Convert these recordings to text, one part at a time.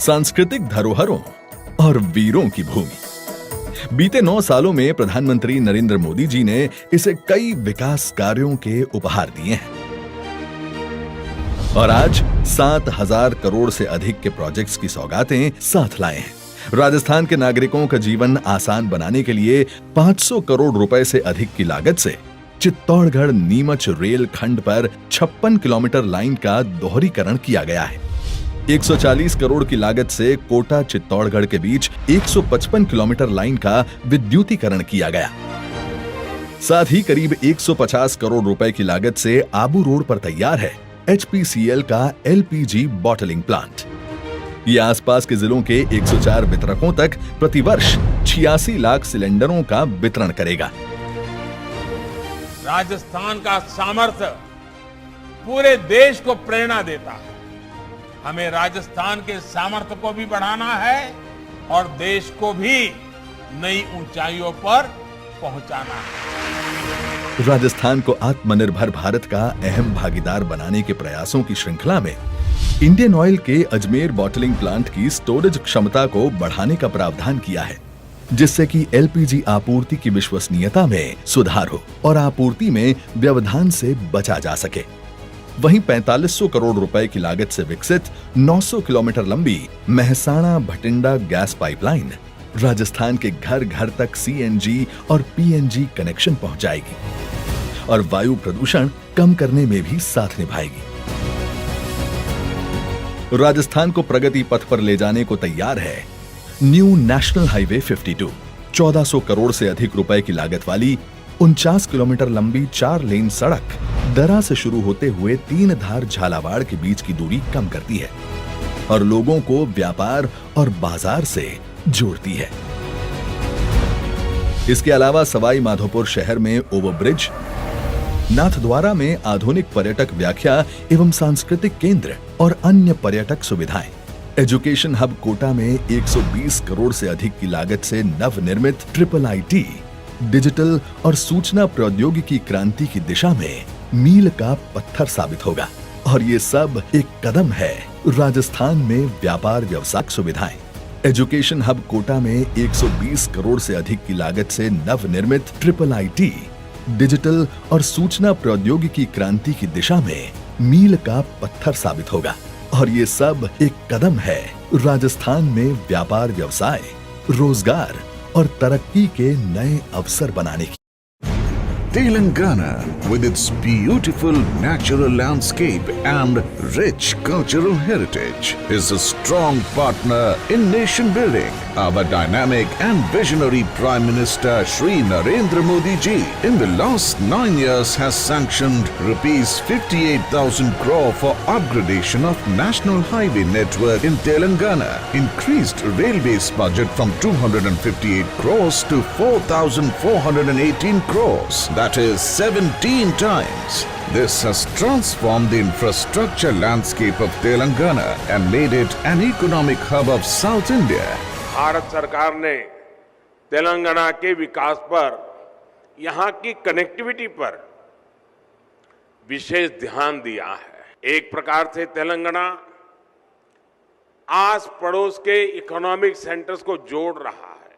सांस्कृतिक धरोहरों और वीरों की भूमि। बीते 9 सालों में प्रधानमंत्री नरेंद्र मोदी जी ने इसे कई विकास कार्यों के उपहार दिए हैं और आज 7,000 करोड़ से अधिक के प्रोजेक्ट्स की सौगातें साथ लाए हैं। राजस्थान के नागरिकों का जीवन आसान बनाने के लिए 500 करोड़ रुपए से अधिक की लागत से चित्तौड़गढ़ नीमच रेल खंड पर 56 किलोमीटर लाइन का दोहरीकरण किया गया है। 140 करोड़ की लागत से कोटा चित्तौड़गढ़ के बीच 155 किलोमीटर लाइन का विद्युतीकरण किया गया। साथ ही करीब 150 करोड़ रुपए की लागत से आबू रोड पर तैयार है HPCL का LPG बॉटलिंग प्लांट। ये आसपास के जिलों के 104 वितरकों तक प्रतिवर्ष 86 लाख सिलेंडरों का वितरण करेगा। राजस्थान का सामर्थ्य पूरे देश को प्रेरणा देता है। हमें राजस्थान के सामर्थ्य को भी बढ़ाना है और देश को भी नई ऊंचाइयों पर पहुंचाना है। राजस्थान को आत्मनिर्भर भारत का अहम भागीदार बनाने के प्रयासों की श्रृंखला में इंडियन ऑयल के अजमेर बॉटलिंग प्लांट की स्टोरेज क्षमता को बढ़ाने का प्रावधान किया है, जिससे कि LPG आपूर्ति की विश्वसनीयता में सुधार हो और आपूर्ति में व्यवधान से बचा जा सके। वहीं 4500 करोड़ रुपए की लागत से विकसित 900 किलोमीटर लंबी मेहसाणा भटिंडा गैस पाइपलाइन राजस्थान के घर घर तक CNG और PNG कनेक्शन पहुंचाएगी और वायु प्रदूषण कम करने में भी साथ निभाएगी। राजस्थान को प्रगति पथ पर ले जाने को तैयार है न्यू नेशनल हाईवे 52, 1400 करोड़ से अधिक रुपए की लागत वाली 49 किलोमीटर लंबी 4 लेन सड़क दरा से शुरू होते हुए 3 धार झालावाड़ के बीच की दूरी कम करती है और लोगों को व्यापार और बाजार से जोड़ती है। इसके अलावा सवाई माधोपुर शहर में ओवरब्रिज, नाथद्वारा में आधुनिक पर्यटक व्याख्या एवं सांस्कृतिक केंद्र और अन्य पर्यटक सुविधाएं, एजुकेशन हब कोटा में 120 करोड़ से अधिक की लागत से नवनिर्मित IIIT डिजिटल और सूचना प्रौद्योगिकी क्रांति की दिशा में मील का पत्थर साबित होगा। और ये सब एक कदम है राजस्थान में व्यापार व्यवसाय सुविधाएं। एजुकेशन हब कोटा में 120 करोड़ से अधिक की लागत से नवनिर्मित IIIT डिजिटल और सूचना प्रौद्योगिकी क्रांति की दिशा में मील का पत्थर साबित होगा। और ये सब एक कदम है राजस्थान में व्यापार व्यवसाय, रोजगार और तरक्की के नए अवसर बनाने की। Telangana, with its beautiful natural landscape and rich cultural heritage, is a strong partner in nation building. Our dynamic and visionary Prime Minister Shri Narendra Modi ji in the last 9 years has sanctioned rupees 58,000 crore for upgradation of national highway network in Telangana, increased railways budget from 258 crores to 4,418 crores. That is 17 times. This has transformed the infrastructure landscape of Telangana and made it an economic hub of South India. Bharat सरकार ने तेलंगाना के विकास पर, यहाँ की connectivity पर विशेष ध्यान दिया है। एक प्रकार से तेलंगाना आस पड़ोस के इकोनॉमिक सेंटर्स को जोड़ रहा है,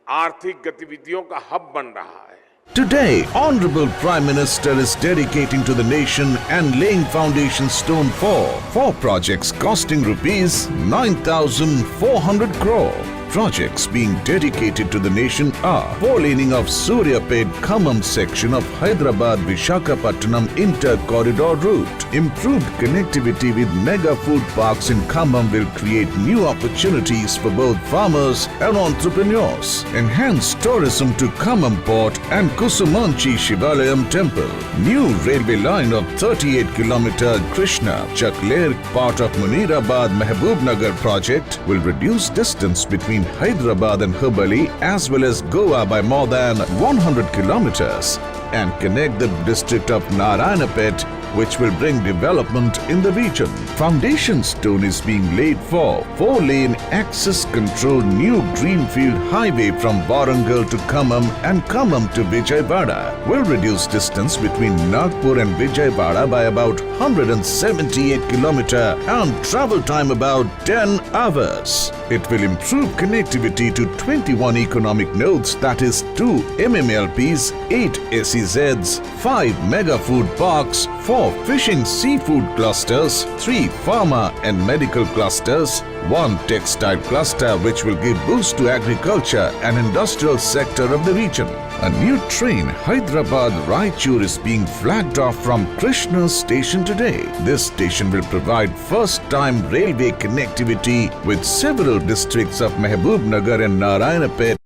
आर्थिक गतिविधियों का हब बन रहा है। Today, Honorable Prime Minister is dedicating to the nation and laying foundation stone for 4 projects costing rupees 9,400 crore. Projects being dedicated to the nation are 4-laning of Suryapet Khammam section of Hyderabad-Visakhapatnam inter-corridor route. Improved connectivity with mega food parks in Khammam will create new opportunities for both farmers and entrepreneurs. Enhanced tourism to Khammam port and Kusumanchi Shivalayam temple. New railway line of 38-kilometer Krishna Chakler part of Munirabad Mehboob project will reduce distance between Hyderabad and Hubballi as well as Goa by more than 100 kilometers and connect the district of Narayanapet which will bring development in the region. Foundation stone is being laid for 4-lane access control new greenfield highway from Warangal to Khammam and Khammam to Vijayawada. Will reduce distance between Nagpur and Vijayawada by about 178 km and travel time about 10 hours. It will improve connectivity to 21 economic nodes, that is 2 MMLPs, 8 SEZs, 5 mega food parks, 4 fishing seafood clusters, 3 pharma and medical clusters, 1 textile cluster which will give boost to agriculture and industrial sector of the region. A new train Hyderabad-Raichur is being flagged off from Krishna station today. This station will provide first-time railway connectivity with several districts of Mehboob-Nagar and Narayanpet.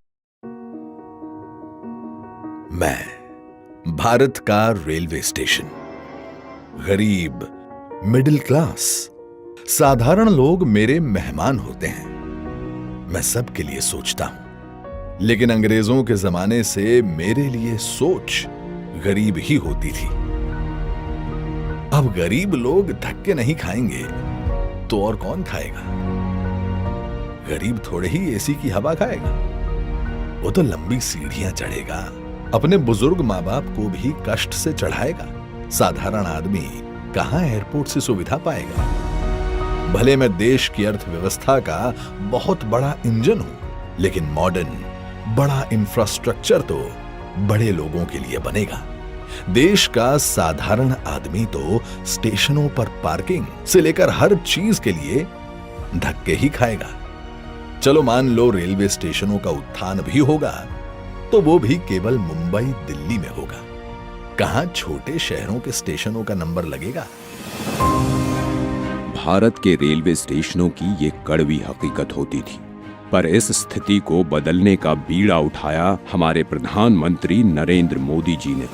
मैं भारत का railway station, गरीब, middle class, साधारण लोग मेरे मेहमान होते हैं। मैं सबके लिए सोचता हूं, लेकिन अंग्रेजों के जमाने से मेरे लिए सोच गरीब ही होती थी। अब गरीब लोग धक्के नहीं खाएंगे तो और कौन खाएगा? गरीब थोड़े ही एसी की हवा खाएगा, वो तो लंबी सीढ़ियां चढ़ेगा, अपने बुजुर्ग माँ बाप को भी कष्ट से चढ़ाएगा। साधारण आदमी कहां एयरपोर्ट से सुविधा पाएगा? भले मैं देश की अर्थव्यवस्था का बहुत बड़ा इंजन हूं, लेकिन मॉडर्न बड़ा इंफ्रास्ट्रक्चर तो बड़े लोगों के लिए बनेगा। देश का साधारण आदमी तो स्टेशनों पर पार्किंग से लेकर हर चीज के लिए धक्के ही खाएगा। चलो मान लो रेलवे स्टेशनों का उत्थान भी होगा, तो वो भी केवल मुंबई दिल्ली में होगा। कहां छोटे शहरों के स्टेशनों का नंबर लगेगा? भारत के रेलवे स्टेशनों की ये कड़वी हकीकत होती थी, पर इस स्थिति को बदलने का बीड़ा उठाया हमारे प्रधानमंत्री नरेंद्र मोदी जी ने।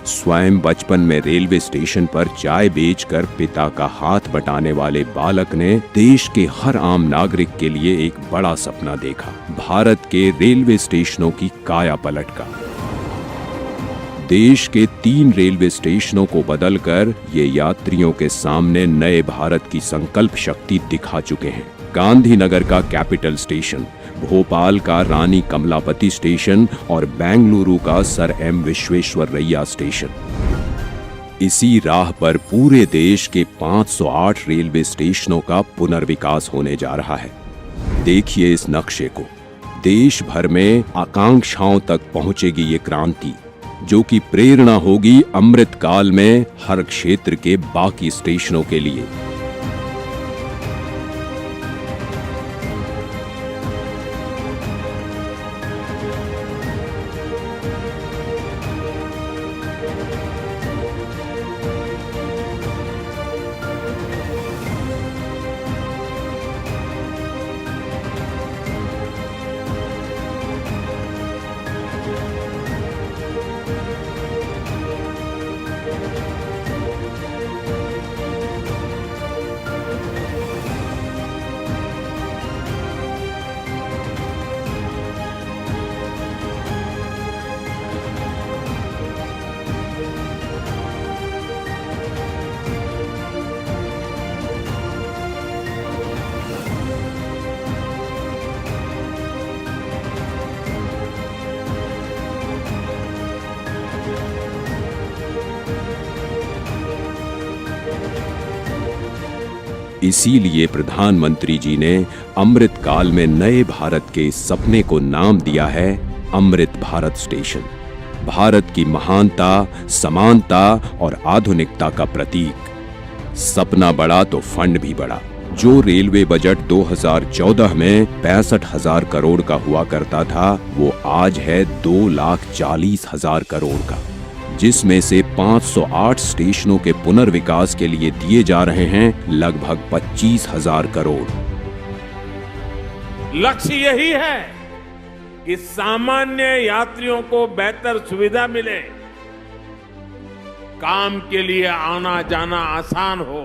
स्वयं बचपन में रेलवे स्टेशन पर चाय बेचकर पिता का हाथ बटाने वाले बालक ने देश के हर आम नागरिक के लिए एक बड़ा सपना देखा, भारत के रेलवे स्टेशनों की काया पलट का। देश के 3 रेलवे स्टेशनों को बदलकर ये यात्रियों के सामने नए भारत की संकल्प शक्ति दिखा चुके हैं। गांधीनगर का कैपिटल स्टेशन, भोपाल का रानी कमलापति स्टेशन और बेंगलुरु का सर एम विश्वेश्वरैया स्टेशन। इसी राह पर पूरे देश के 508 रेलवे स्टेशनों का पुनर्विकास होने जा रहा है। देखिए इस नक्शे को। देश भर में आकांक्षाओं तक पहुंचेगी ये क्रांति, जो कि प्रेरणा होगी अमृत काल में हर क्षेत्र के बाकी स्टेशनों के लिए। इसीलिए प्रधानमंत्री जी ने अमृत काल में नए भारत के इस सपने को नाम दिया है अमृत भारत स्टेशन। भारत की महानता, समानता और आधुनिकता का प्रतीक। सपना बड़ा तो फंड भी बड़ा। जो रेलवे बजट 2014 में 65,000 करोड़ का हुआ करता था, वो आज है 2,40,000 करोड़ का, जिसमें से 508 स्टेशनों के पुनर्विकास के लिए दिए जा रहे हैं लगभग 25,000 करोड़। लक्ष्य यही है कि सामान्य यात्रियों को बेहतर सुविधा मिले, काम के लिए आना जाना आसान हो।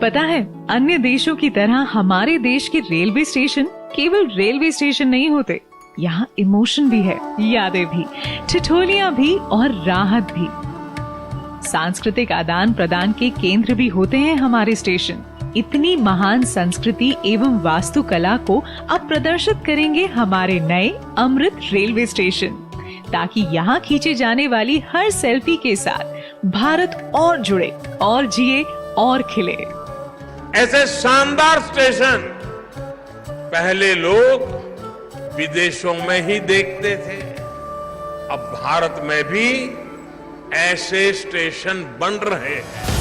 पता है, अन्य देशों की तरह हमारे देश के रेलवे स्टेशन केवल रेलवे स्टेशन नहीं होते, यहाँ इमोशन भी है, यादें भी, ठिठोलियां भी और राहत भी। सांस्कृतिक आदान प्रदान के केंद्र भी होते हैं हमारे स्टेशन। इतनी महान संस्कृति एवं वास्तुकला को अब प्रदर्शित करेंगे हमारे नए अमृत रेलवे स्टेशन, ताकि यहाँ खींचे जाने वाली हर सेल्फी के साथ भारत और जुड़े और जिए और खिले। ऐसे शानदार स्टेशन पहले लोग विदेशों में ही देखते थे, अब भारत में भी ऐसे स्टेशन बन रहे हैं।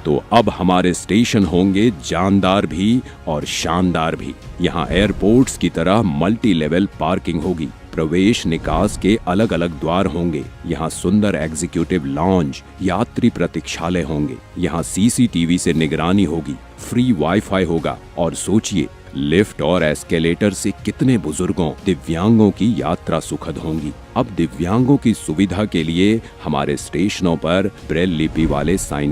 तो अब हमारे स्टेशन होंगे जानदार भी और शानदार भी। यहाँ एयरपोर्ट्स की तरह मल्टी लेवल पार्किंग होगी, प्रवेश निकास के अलग अलग द्वार होंगे। यहाँ सुंदर एग्जीक्यूटिव लॉन्ज, यात्री प्रतीक्षालय होंगे। यहाँ सीसीटीवी से निगरानी होगी, फ्री वाईफाई होगा। और सोचिए, लिफ्ट और एस्केलेटर से कितने बुजुर्गों, दिव्यांगों की यात्रा सुखद होंगी। अब दिव्यांगों की सुविधा के लिए हमारे स्टेशनों पर ब्रेल लिपि वाले साइन